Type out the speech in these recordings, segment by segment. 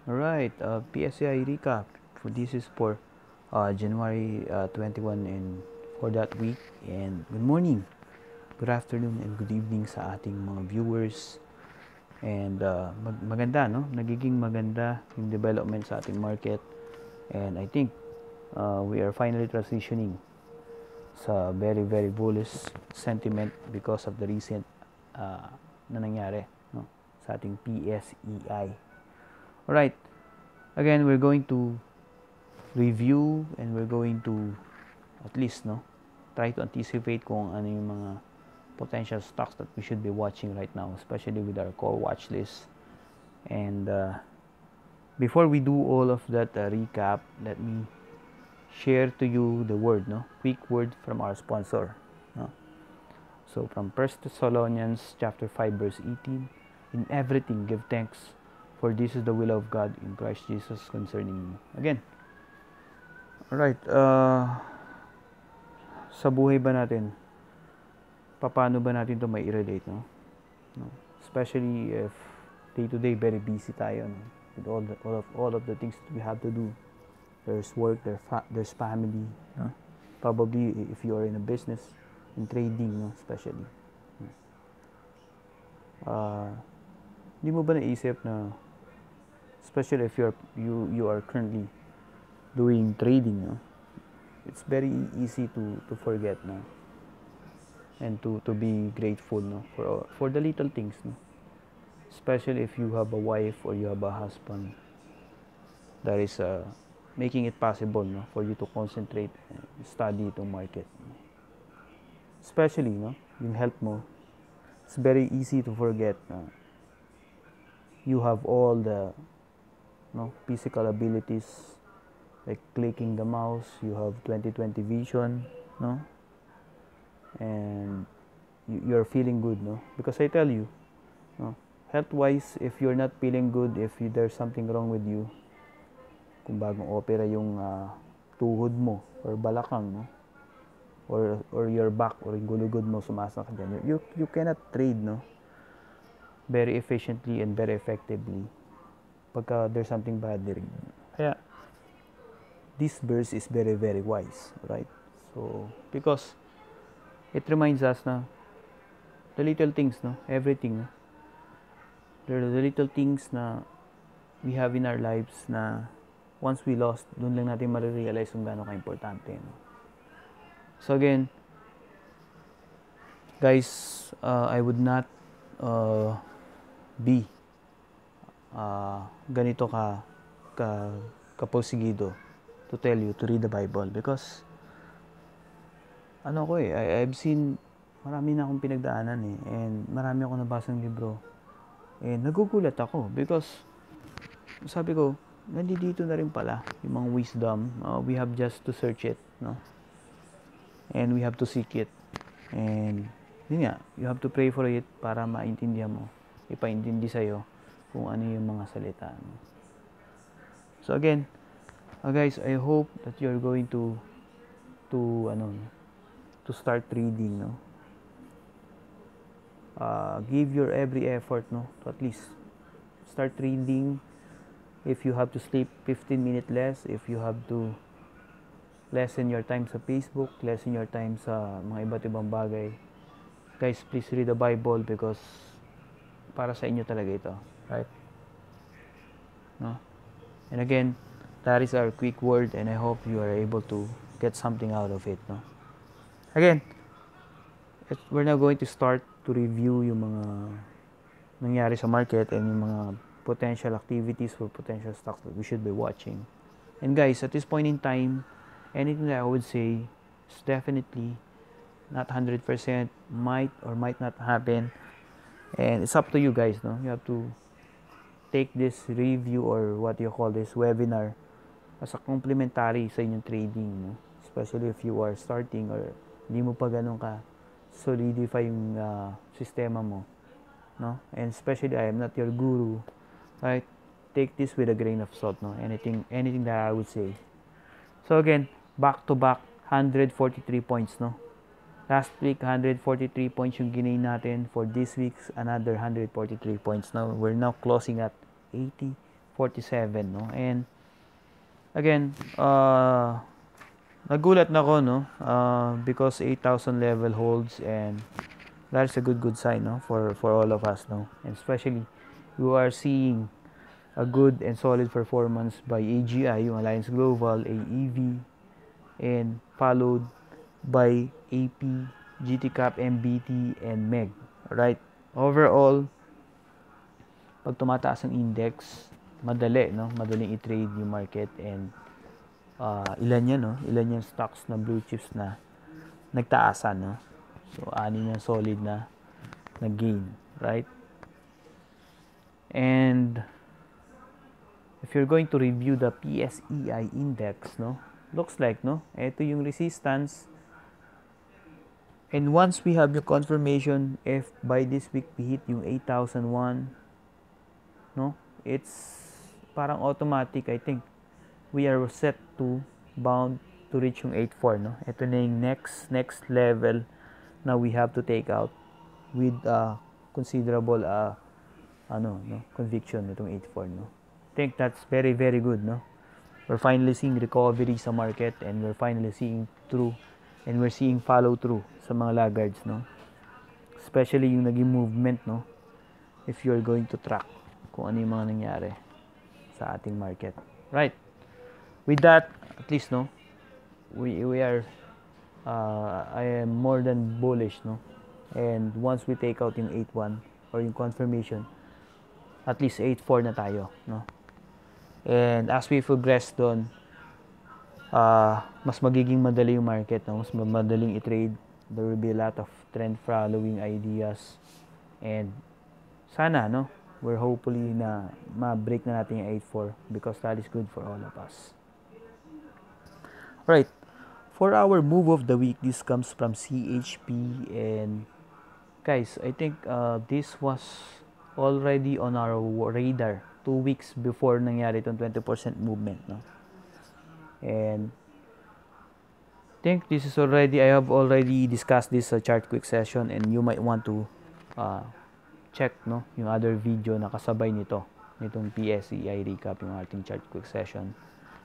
Alright, PSCI recap. This is for January 21 and for that week. And good morning, good afternoon, and good evening sa ating mga viewers. And maganda, no? Nagiging maganda yung development sa ating market. And I think we are finally transitioning sa very, very bullish sentiment because of the recent na nangyari, no? Sa ating PSEI. Alright, again, we're going to review and we're going to at least, no, try to anticipate kung ano yung mga potential stocks that we should be watching right now, especially with our core watch list. And before we do all of that recap, let me share to you the word, no, quick word from our sponsor, no? So from 1 Thessalonians chapter 5 verse 18, in everything give thanks, for this is the will of God in Christ Jesus concerning you. Again, alright, sa buhay ba natin, paano ba natin ito may i-relate, no? Especially if day-to-day very busy tayo, no? With all of the things that we have to do. There's work, there's family, no? Probably if you are in a business, in trading, no? Especially. Hindi mo ba naisip na, especially if you are currently doing trading, no? It's very easy to forget, no? And to be grateful, no, for the little things, no? Especially if you have a wife or you have a husband that is making it possible, no, for you to concentrate and study itong market, no? Especially, no, yung health mo, it's very easy to forget na you have all the, no, physical abilities like clicking the mouse, you have 20/20 vision, no, and you're feeling good, no, because I tell you, no, health wise, if you're not feeling good, if there's something wrong with you, kung bagong opera yung tuhod mo or balakang, no, or your back or yung gulugod mo sumasakit dyan, you cannot trade, no, very efficiently and very effectively pagka there's something bad there. Kaya this verse is very, very wise, right? So because it reminds us na the little things, no, everything, no, there are the little things na we have in our lives na once we lost, doon lang natin marirealize kung gaano ka-importante, no? So again, guys, I would not be ganito kaposigido to tell you to read the Bible because I've seen marami na akong pinagdaanan and marami akong nabasang libro and nagugulat ako because sabi ko, nandito na rin pala yung mga wisdom. We have just to search it, no? And we have to seek it. And yun nga, you have to pray for it para maintindihan mo, ipaintindi sa'yo kung ano yung mga salita, no? So again, guys, I hope that you're going to start reading, no? Give your every effort, no, to at least start reading. If you have to sleep 15 minutes less, if you have to lessen your time sa Facebook, lessen your time sa mga iba't ibang bagay, guys, please read the Bible because para sa inyo talaga ito, right? No? And again, that is our quick word and I hope you are able to get something out of it, no? Again, we're now going to start to review yung mga nangyari sa market and yung mga potential activities for potential stocks that we should be watching. And guys, at this point in time, anything that I would say is definitely not 100%, might or might not happen. And it's up to you guys, no? You have to take this review or what you call this webinar as a complementary sa inyong trading, no? Especially if you are starting or hindi mo pa ganun ka solidify yung sistema mo, no? And especially I am not your guru, right? Take this with a grain of salt, no? Anything that I would say. So again, back to back 143 points, no? Last week 143 points yung ginain natin. For this week's another 143 points. Now we're now closing at 84 47, no? And again, nagulat na ako, no? Because 8,000 level holds, and that's a good sign, no? For all of us, no? And especially you are seeing a good and solid performance by AGI, yung Alliance Global, AEV, and followed by AP, GTCAP, MBT, and MEG. Right? Overall, pag tumataas ang index, madali, no? Madaling i-trade yung market, and ilan yan, no? Ilan yung stocks na blue chips na nagtaasan, no? So, anin yung solid na gain, right? And if you're going to review the PSEI index, no? Looks like, no? Ito yung resistance. And once we have yung confirmation, if by this week we hit yung 8,001, no? It's parang automatic, I think. We are set to bound to reach yung 8.4, no? Ito na yung next level na we have to take out with considerable conviction itong 8.4, no? I think that's very good, no? We're finally seeing recovery sa market, and we're finally seeing through, and we're seeing follow through sa mga laggards, no? Especially yung naging movement, no? If you're going to track kung ano yung mga nangyari sa ating market, right? With that, at least, no, we are I am more than bullish, no? And once we take out yung 8.1 or yung confirmation, at least 8.4 na tayo, no? And as we progress doon, mas magiging madali yung market, no? Mas madaling i-trade. There will be a lot of trend following ideas, and sana, no, we're hopefully na ma-break na natin yung 8.4 because that is good for all of us. Right. For our move of the week, this comes from CHP, and guys, I think this was already on our radar 2 weeks before nangyari itong 20% movement, no? And I think this is already, I have already discussed this chart quick session, and you might want to check, no, yung other video na kasabay nitong PSEI recap, yung ating chart quick session,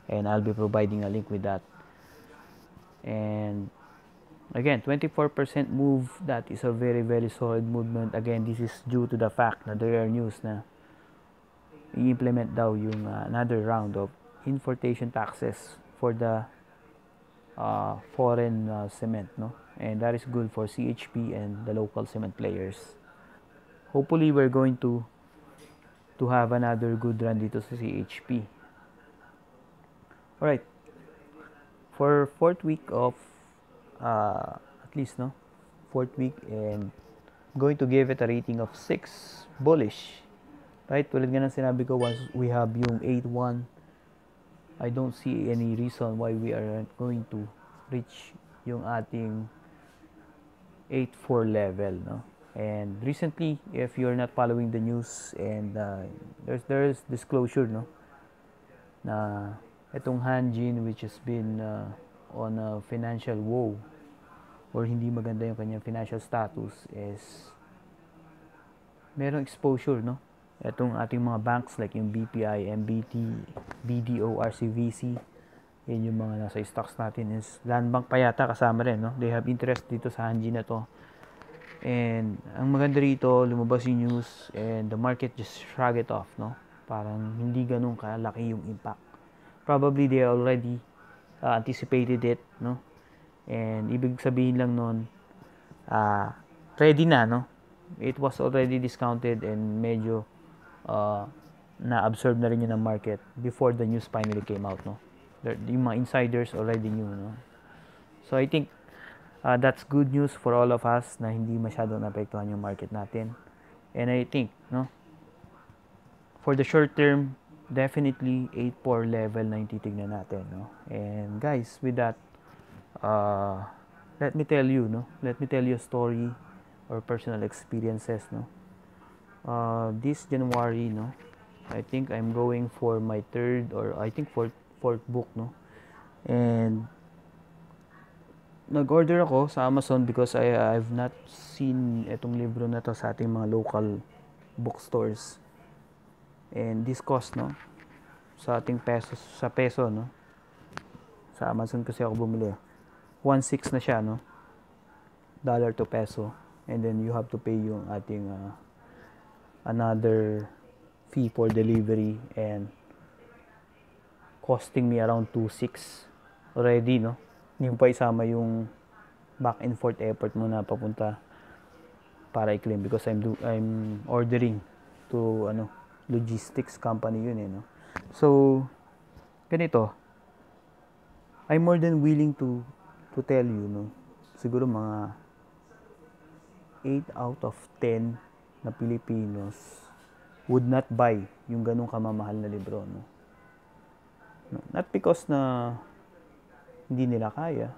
and I'll be providing a link with that. And again, 24% move, that is a very solid movement. Again, this is due to the fact na there are news na i-implement daw yung another round of importation taxes for the foreign cement, no? And that is good for CHP and the local cement players. Hopefully, we're going to have another good run dito sa CHP. Alright. For fourth week of at least, no, fourth week, and I'm going to give it a rating of 6 bullish. Right? Tulad nga ng sinabi ko, once we have yung 8.1, I don't see any reason why we aren't going to reach yung ating 8.4 level, no? And recently, if you're not following the news, and there's disclosure, no, na itong Hanjin, which has been on a financial woe, or hindi maganda yung kanyang financial status, is merong exposure, no? Itong ating mga banks like yung BPI, MBT, BDO, RCVC, yan yung mga nasa stocks natin. Is Land Bank pa yata kasama rin, no? They have interest dito sa Hanjin na to. And ang maganda rito, lumabas yung news, and the market just shrug it off, no? Parang hindi ganun kalaki yung impact. Probably they already anticipated it, no? And ibig sabihin lang nun, ready na, no? It was already discounted, and medyo na-absorb na rin yun ng market before the news finally came out, no? Yung mga insiders already knew, no? So I think that's good news for all of us na hindi masyadong naapektuhan yung market natin. And I think, no, for the short term, definitely 8.4 level na yung titignan natin, no? And guys, with that, let me tell you a story or personal experiences, no? This January, no, I think I'm going for my third, or I think fourth book, no? And nag-order ako sa Amazon because I've not seen itong libro na to sa ating mga local bookstores. And this cost, no, sa ating pesos, sa peso, no? Sa Amazon kasi ako bumili. 1.6 na siya, no? Dollar to peso. And then you have to pay yung ating another fee for delivery and costing me around 2.6 already, no? Hindi mo pa isama yung back and forth effort mo na papunta para i-claim because I'm ordering to logistics company yun no. So ganito, I'm more than willing to tell you, no. Siguro mga 8 out of 10 na Pilipinos would not buy yung ganung kamamahal na libro, no. Not because na hindi nila kaya.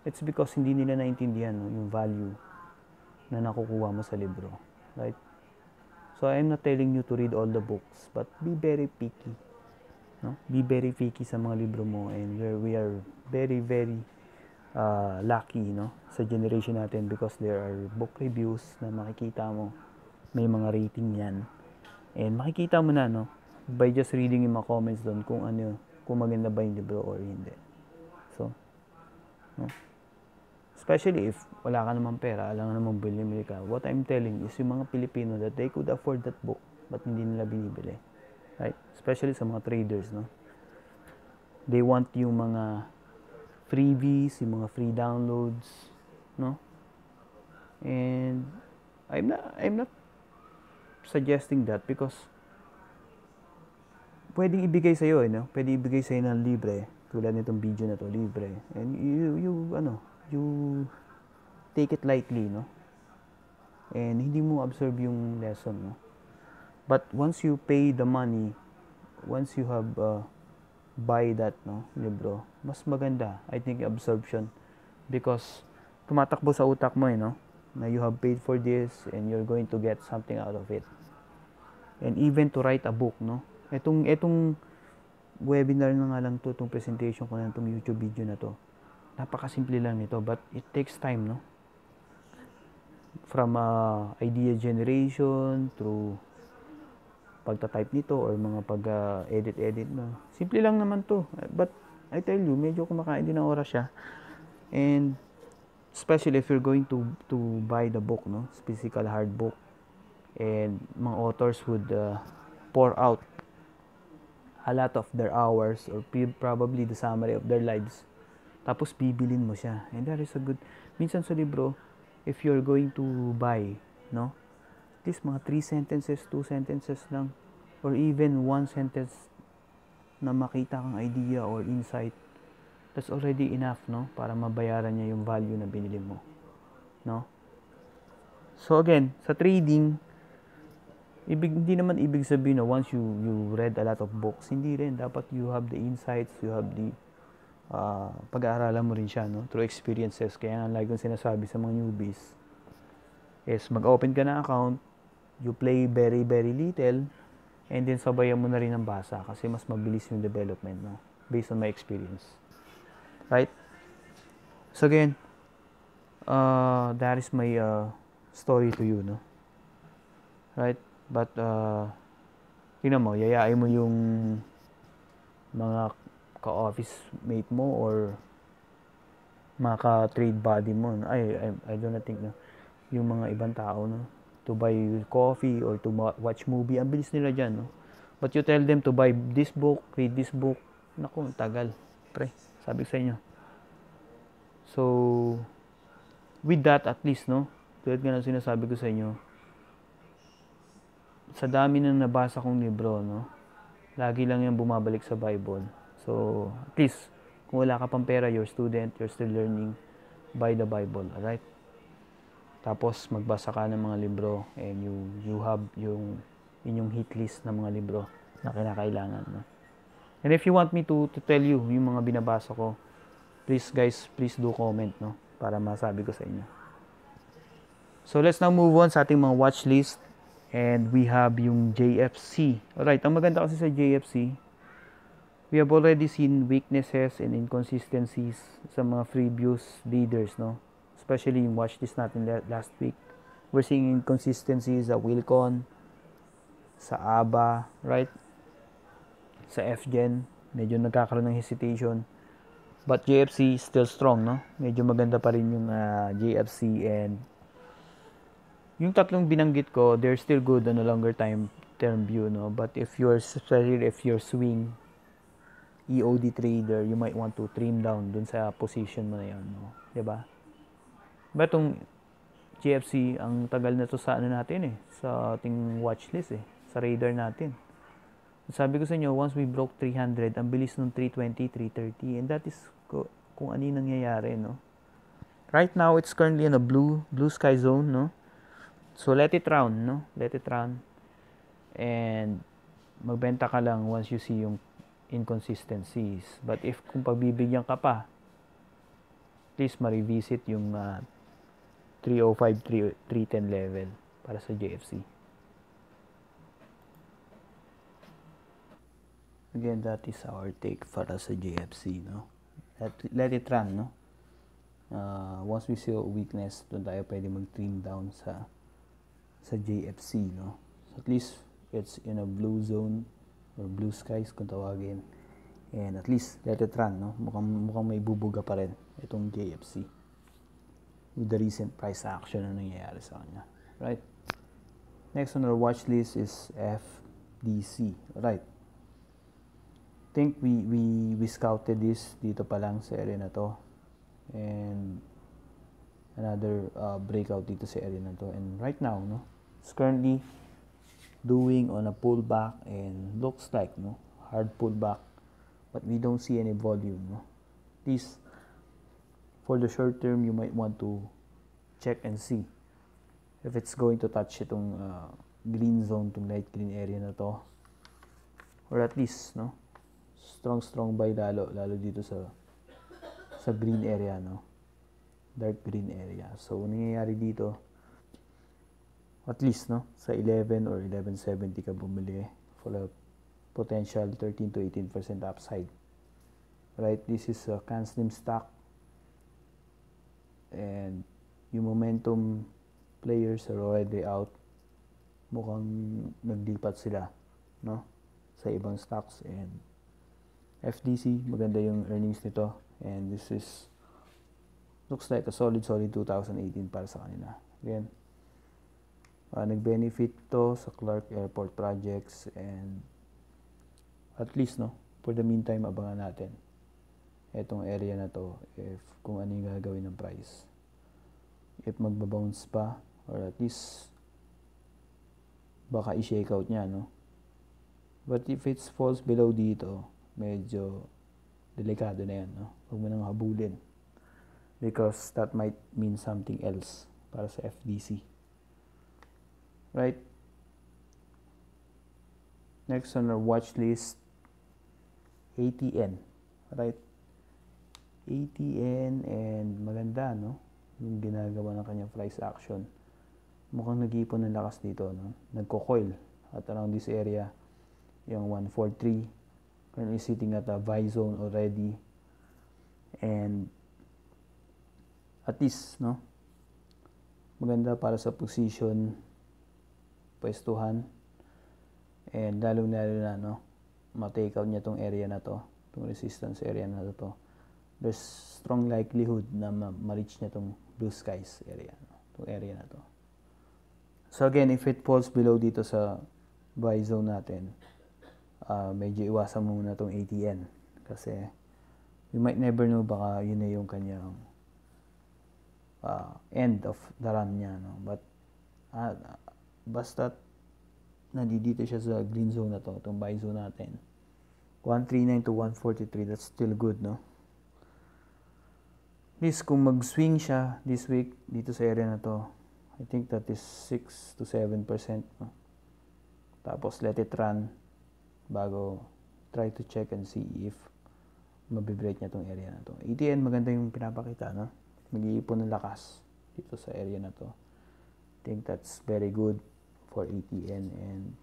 It's because hindi nila naintindihan, no, yung value na nakukuha mo sa libro. Right? So, I'm not telling you to read all the books, but be very picky. No? Be very picky sa mga libro mo, and we are very, very lucky, no, sa generation natin because there are book reviews na makikita mo. May mga rating yan. And makikita mo na, no, by just reading yung mga comments doon kung maganda ba yung libro or hindi. So, no? Especially if wala ka namang pera, alam ka namang bili ka. What I'm telling is yung mga Pilipino that they could afford that book but hindi nila binibili. Right? Especially sa mga traders, no? They want yung mga freebies, yung mga free downloads, no? And I'm not suggesting that because pwedeng ibigay sa iyo, no? Pwede ibigay sa iyo ng libre, tulad nitong video na to, libre. And you take it lightly, no? And hindi mo absorb yung lesson, no? But once you pay the money, once you have buy that, no, libro, mas maganda, I think, absorption because tumatakbo sa utak mo, no, na you have paid for this and you're going to get something out of it. And even to write a book, no? Etong webinar na nga lang to, itong presentation ko na itong YouTube video na to. Napakasimple lang nito, but it takes time, no? From idea generation through pagta-type nito or mga pag-edit no. Simple lang naman to. But I tell you, medyo kumakain din ng oras siya. And especially if you're going to buy the book, no? Physical hard book. And mga authors would pour out a lot of their hours or probably the summary of their lives. Tapos bibilin mo siya. And that is a good, minsan sa libro, if you're going to buy, no, at least mga 3 sentences, 2 sentences lang, or even 1 sentence na makita kang idea or insight, that's already enough, no, para mabayaran niya yung value na binili mo, no. So again, sa trading, hindi naman ibig sabihin na once you read a lot of books, hindi rin. Dapat you have the insights, you have the pag-aaralan mo rin siya, no, through experiences. Kaya nga like yung sinasabi sa mga newbies is mag-open ka na account, you play very, very little, and then sabayan mo na rin ang basa kasi mas mabilis yung development, no, based on my experience. Right? So again, that is my story to you, no? Right? But tingnan mo, yayain mo yung mga ka-office mate mo or mga ka-trade buddy mo. I don't think na yung mga ibang tao, no, to buy coffee or to watch movie, ang bilis nila dyan, no? But you tell them to buy this book, read this book, naku, tagal, pre, sabi sa inyo. So, with that at least, no, tulad nga na sinasabi ko sa inyo, sa dami ng nabasa kong libro, no, lagi lang yung bumabalik sa Bible. So, at least, kung wala ka pang pera, you're student, you're still learning, buy the Bible, alright? Tapos, magbasa ka ng mga libro and you have yung inyong hit list ng mga libro na kinakailangan, no? And if you want me to tell you yung mga binabasa ko, please guys, please do comment, no, para masabi ko sa inyo. So, let's now move on sa ating mga watch list. And we have yung JFC. Alright, ang maganda kasi sa JFC, we have already seen weaknesses and inconsistencies sa mga previous leaders, no? Especially yung watch list natin last week. We're seeing inconsistencies sa Wilcon, sa ABA, right? sa FGen, medyo nagkakaroon ng hesitation. But JFC still strong, no? Medyo maganda pa rin yung JFC, and yung tatlong binanggit ko, they're still good on a longer term view, no? But especially if you're swing EOD trader, you might want to trim down dun sa position mo na yun, no? 'Di ba? But itong GFC, ang tagal na to sa ano natin eh, sa ating watch list eh, sa radar natin. Sabi ko sa inyo, once we broke 300, ang bilis nung 320, 330, and that is kung ano yung nangyayari, no? Right now, it's currently in a blue sky zone, no? So, let it run, no? Let it run. And magbenta ka lang once you see yung inconsistencies. But kung pagbibigyan ka pa, please ma-revisit yung 305, 310 level para sa JFC. Again, that is our take para sa JFC, no? Let it run, no? Once we see a weakness, doon tayo pwede mag-trim down sa JFC, no? So at least it's in a blue zone or blue skies kung tawagin. And at least let it run, no? Mukhang may bubuga pa rin itong JFC with the recent price action na nangyayari sa kanya, right? Next on our watch list is FDC, right? I think we scouted this dito pa lang sa area na to, and another breakout dito sa area na to, and right now, no, it's currently doing on a pullback, and looks like, no, hard pullback, but we don't see any volume, no. At least for the short term, you might want to check and see if it's going to touch itong green zone, itong light green area na to, or at least, no, strong buy lalo dito sa green area, no, dark green area. So nangyayari dito, at least, no, sa 11 or 1170 ka bumili for a potential 13 to 18% upside, right? This is a can slim stock, and yung momentum players are already out. Mukhang naglipat sila, no, sa ibang stocks. And FDC, maganda yung earnings nito, and this is looks like a solid 2018 para sa kanila. Again, nag-benefit to sa Clark Airport projects, and at least, no, for the meantime, abangan natin etong area na to, if kung ano yung gagawin ng price, if magbabounce pa, or at least baka i-shake out niya, no. But if it falls below dito, medyo delikado na yan, no. Huwag mo nang habulin, because that might mean something else para sa FDC, right? Next on our watch list, ATN, right? ATN, and maganda, no, yung ginagawa ng kanyang price action. Mukhang nag-iipon ng lakas dito, no. Nagko-coil at around this area, yung 143, currently sitting at a buy zone already, and at least, no, maganda para sa position pwestuhan, and lalo na, no, ma-take out niya tong area na to, tong resistance area na to. There's strong likelihood na ma-reach niya tong blue skies area, no, tong area na to. So again, if it falls below dito sa buy zone natin, medyo iwasan mo muna tong ATN, kasi we might never know, baka yun na yung kanyang end of the run niya, no. But basta nandito siya sa green zone na to, itong buy zone natin, 139 to 143, that's still good, no. At least kung mag-swing siya this week dito sa area na to, I think that is 6 to 7%, no? Tapos let it run bago try to check and see if mabibreak niya tong area na to. ATN, maganda yung pinapakita, no? Mag-iipon ng lakas dito sa area na to. I think that's very good for ATN, and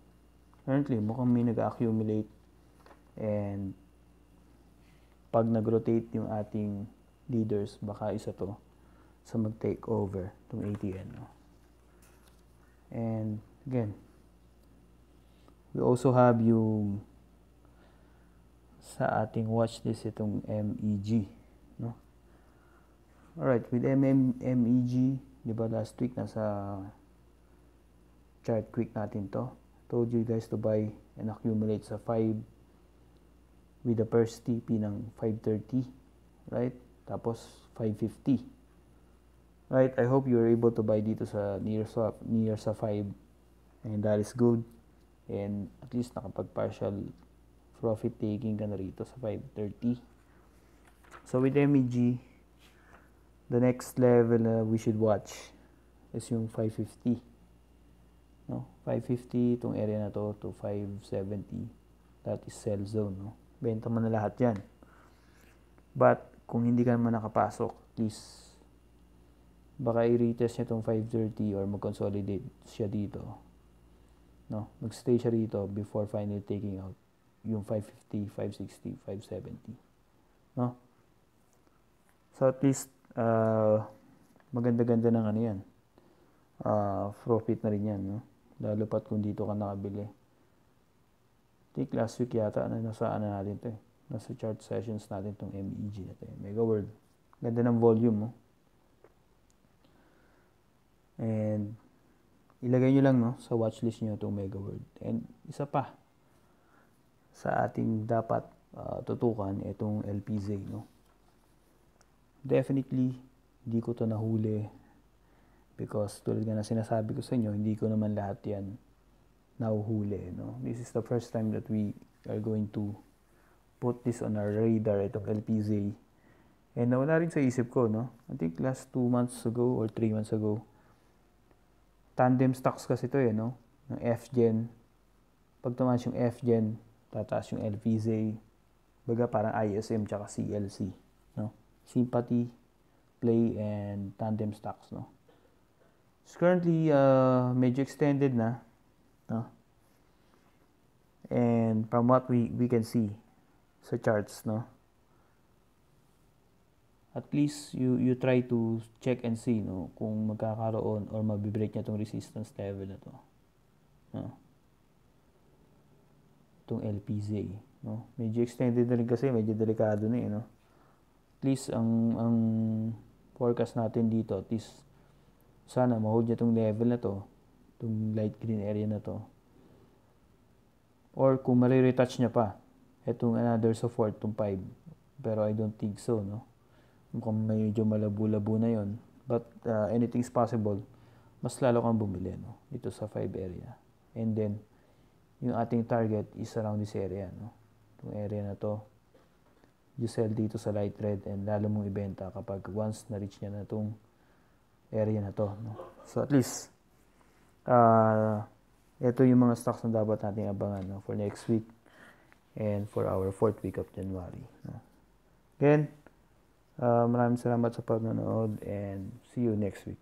currently mukhang may nag-accumulate, and pag nag-rotate yung ating leaders, baka isa to sa mag-take over itong ATN, no? And again, we also have yung sa ating watch list itong MEG, no? Alright, with MEG, di ba last week nasa chart quick natin to. Told you guys to buy and accumulate sa 5 with the first TP ng 530, right? Tapos 550. Right, I hope you're able to buy dito sa near sa 5, and that is good. And at least nakapag-partial profit taking ka na rito sa 530. So with MEG, the next level na we should watch is yung 550. No? 550, itong area na to 570. That is sell zone. No? Benta mo na lahat yan. But kung hindi ka naman nakapasok, please, baka i-retest niya itong 530 or mag-consolidate siya dito. No? Mag-stay siya rito before finally taking out yung 550, 560, 570. No? So at least, maganda-ganda ng ano yan. Profit na rin yan. No? Lalo pat kung dito ka nakabili. I think last week yata, nasaan na natin ito eh. Nasa chart sessions natin itong MEG na ito eh. Mega World. Ganda ng volume, no? And ilagay nyo lang, no, sa watchlist nyo itong Mega World. And isa pa sa ating dapat tutukan itong LPZ, no? Definitely hindi ko to nahuli because tulad nga na sinasabi ko sa inyo, hindi ko naman lahat yan nahuhuli, no? This is the first time that we are going to put this on our radar, itong LPZ. And nawala rin sa isip ko, no? I think last 2 months ago or 3 months ago, tandem stocks kasi ito eh, no? Yung FGen. Pag tumaas yung FGen, tataas yung LPZ. Baga parang ISM tsaka CLC, no? Sympathy, Play, and tandem stocks, no? It's currently medyo extended na, no? And from what we can see sa charts, no? At least you try to check and see, no, kung magkakaroon or mabibreak niya itong resistance level na to, no? Itong LPZ, no? Medyo extended na rin kasi, medyo delikado na eh, no? At least ang forecast natin dito, at least sana ma-hold niya itong level na to, itong light green area na to, or kung retouch niya pa itong another support, itong 5, pero I don't think so, no? Mukhang medyo malabo-labo na yon. But anything is possible. Mas lalo kang bumili, no? Dito sa 5 area. And then, yung ating target is around this area, no? Itong area na to, you sell dito sa light red and lalo mong ibenta kapag once na-reach niya na itong area na to, no? So at least, ito yung mga stocks na dapat natin abangan, no? For next week and for our 4th week of January, no? Again, maraming salamat sa panonood and see you next week.